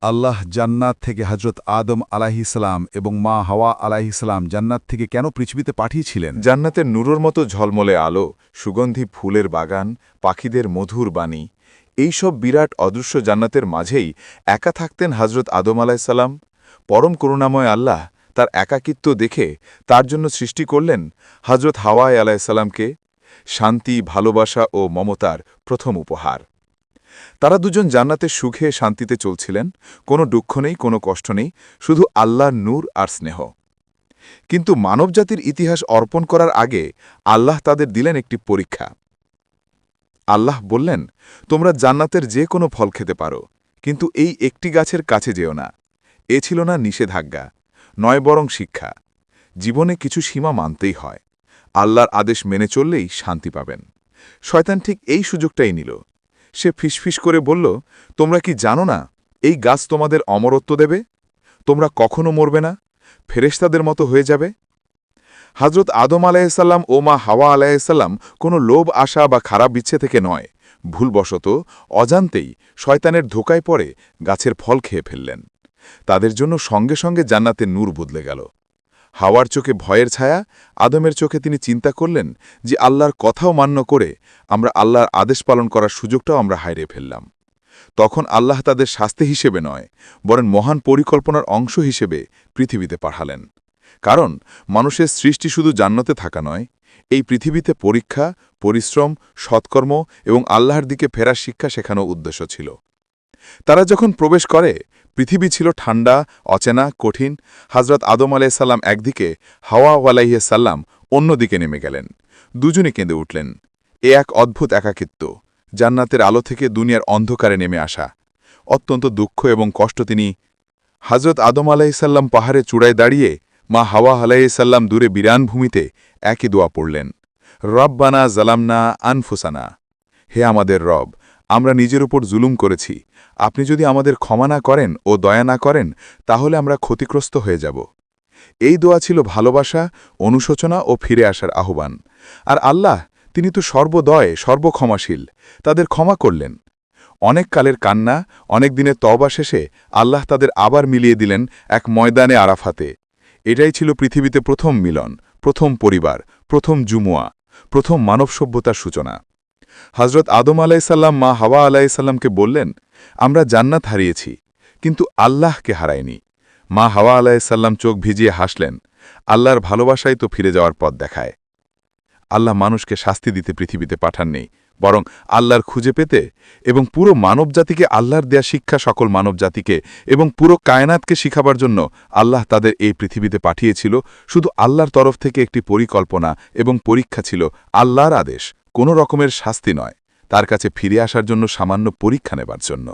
আল্লাহ জান্নাত থেকে হজরত আদম আলাইহিসসালাম এবং মা হাওয়া আলাইহিসসালাম জান্নাত থেকে কেন পৃথিবীতে পাঠিয়েছিলেন? জান্নাতের নূরের মতো ঝলমলে আলো, সুগন্ধি ফুলের বাগান, পাখিদের মধুর বাণী, এইসব বিরাট অদৃশ্য জান্নাতের মাঝেই একা থাকতেন হজরত আদম আলাইসাল্লাম। পরম করুণাময় আল্লাহ তার একাকিত্ব দেখে তার জন্য সৃষ্টি করলেন হজরত হাওয়া আলাইসাল্লামকে, শান্তি, ভালোবাসা ও মমতার প্রথম উপহার। তারা দুজন জান্নাতে সুখে শান্তিতে চলছিলেন, কোনো দুঃখ নেই, কোনো কষ্ট নেই, শুধু আল্লাহর নূর আর স্নেহ। কিন্তু মানবজাতির ইতিহাস অর্পণ করার আগে আল্লাহ তাদের দিলেন একটি পরীক্ষা। আল্লাহ বললেন, তোমরা জান্নাতের যে কোনো ফল খেতে পারো, কিন্তু এই একটি গাছের কাছে যেও না। এ ছিল না নিষেধাজ্ঞা, নয় বরং শিক্ষা। জীবনে কিছু সীমা মানতেই হয়। আল্লাহর আদেশ মেনে চললেই শান্তি পাবেন। শয়তান ঠিক এই সুযোগটাই নিল। সে ফিসফিস করে বলল, তোমরা কি জানো না এই গাছ তোমাদের অমরত্ব দেবে? তোমরা কখনো মরবে না, ফেরেশতাদের মতো হয়ে যাবে। হজরত আদম আলাইসাল্লাম ও মা হাওয়া আলাইসাল্লাম কোনো লোভ, আশা বা খারাপ ইচ্ছে থেকে নয়, ভুলবশত অজান্তেই শয়তানের ধোকায় পড়ে গাছের ফল খেয়ে ফেললেন। তাদের জন্য সঙ্গে সঙ্গে জান্নাতের নূর বদলে গেল। হাওয়ার চোখে ভয়ের ছায়া, আদমের চোখে তিনি চিন্তা করলেন যে আল্লাহর কথাও মান্য করে আমরা আল্লাহর আদেশ পালন করার সুযোগটাও আমরা হারিয়ে ফেললাম। তখন আল্লাহ তাদের শাস্তি হিসেবে নয়, বরং মহান পরিকল্পনার অংশ হিসেবে পৃথিবীতে পাঠালেন। কারণ মানুষের সৃষ্টি শুধু জান্নাতে থাকা নয়, এই পৃথিবীতে পরীক্ষা, পরিশ্রম, সৎকর্ম এবং আল্লাহর দিকে ফেরার শিক্ষা শেখানো উদ্দেশ্য ছিল। তারা যখন প্রবেশ করে, পৃথিবী ছিল ঠান্ডা, অচেনা, কঠিন। হজরত আদম আলাইসাল্লাম একদিকে, হাওয়া আলাইসাল্লাম অন্যদিকে নেমে গেলেন। দুজনে কেঁদে উঠলেন। এ এক অদ্ভুত একাকিত্ব, জান্নাতের আলো থেকে দুনিয়ার অন্ধকারে নেমে আসা। অত্যন্ত দুঃখ এবং কষ্ট তিনি। হজরত আদম আলাইসাল্লাম পাহাড়ে চূড়ায় দাঁড়িয়ে, মা হাওয়া আলাইসাল্লাম দূরে বিরান ভূমিতে একই দোয়া পড়লেন, রব্বানা জালামনা আনফুসানা। হে আমাদের রব, আমরা নিজের উপর জুলুম করেছি। আপনি যদি আমাদের ক্ষমা না করেন ও দয়া না করেন, তাহলে আমরা ক্ষতিগ্রস্ত হয়ে যাব। এই দোয়া ছিল ভালোবাসা, অনুশোচনা ও ফিরে আসার আহ্বান। আর আল্লাহ, তিনি তো সর্বদয়, সর্বক্ষমাশীল, তাদের ক্ষমা করলেন। অনেক কালের কান্না, অনেক দিনের তওবা শেষে আল্লাহ তাদের আবার মিলিয়ে দিলেন এক ময়দানে আরাফাতে। এটাই ছিল পৃথিবীতে প্রথম মিলন, প্রথম পরিবার, প্রথম জুমুয়া, প্রথম মানব সভ্যতার সূচনা। হজরত আদম আলাইসাল্লাম মা হাওয়া আলাইসাল্লামকে বললেন, আমরা জান্নাত হারিয়েছি, কিন্তু আল্লাহকে হারাইনি। মা হাওয়া আলাইসাল্লাম চোখ ভিজিয়ে হাসলেন। আল্লাহর ভালোবাসাই তো ফিরে যাওয়ার পথ দেখায়। আল্লাহ মানুষকে শাস্তি দিতে পৃথিবীতে পাঠাননি, বরং আল্লাহর খুঁজে পেতে এবং পুরো মানবজাতিকে আল্লাহর দেয়া শিক্ষা সকল মানবজাতিকে এবং পুরো কায়নাতকে শিখাবার জন্য আল্লাহ তাদের এই পৃথিবীতে পাঠিয়েছিল। শুধু আল্লাহর তরফ থেকে একটি পরিকল্পনা এবং পরীক্ষা ছিল, আল্লাহর আদেশ, কোনো রকমের শাস্তি নয়, তার কাছে ফিরে আসার জন্য সামান্য পরীক্ষা নেবার জন্য।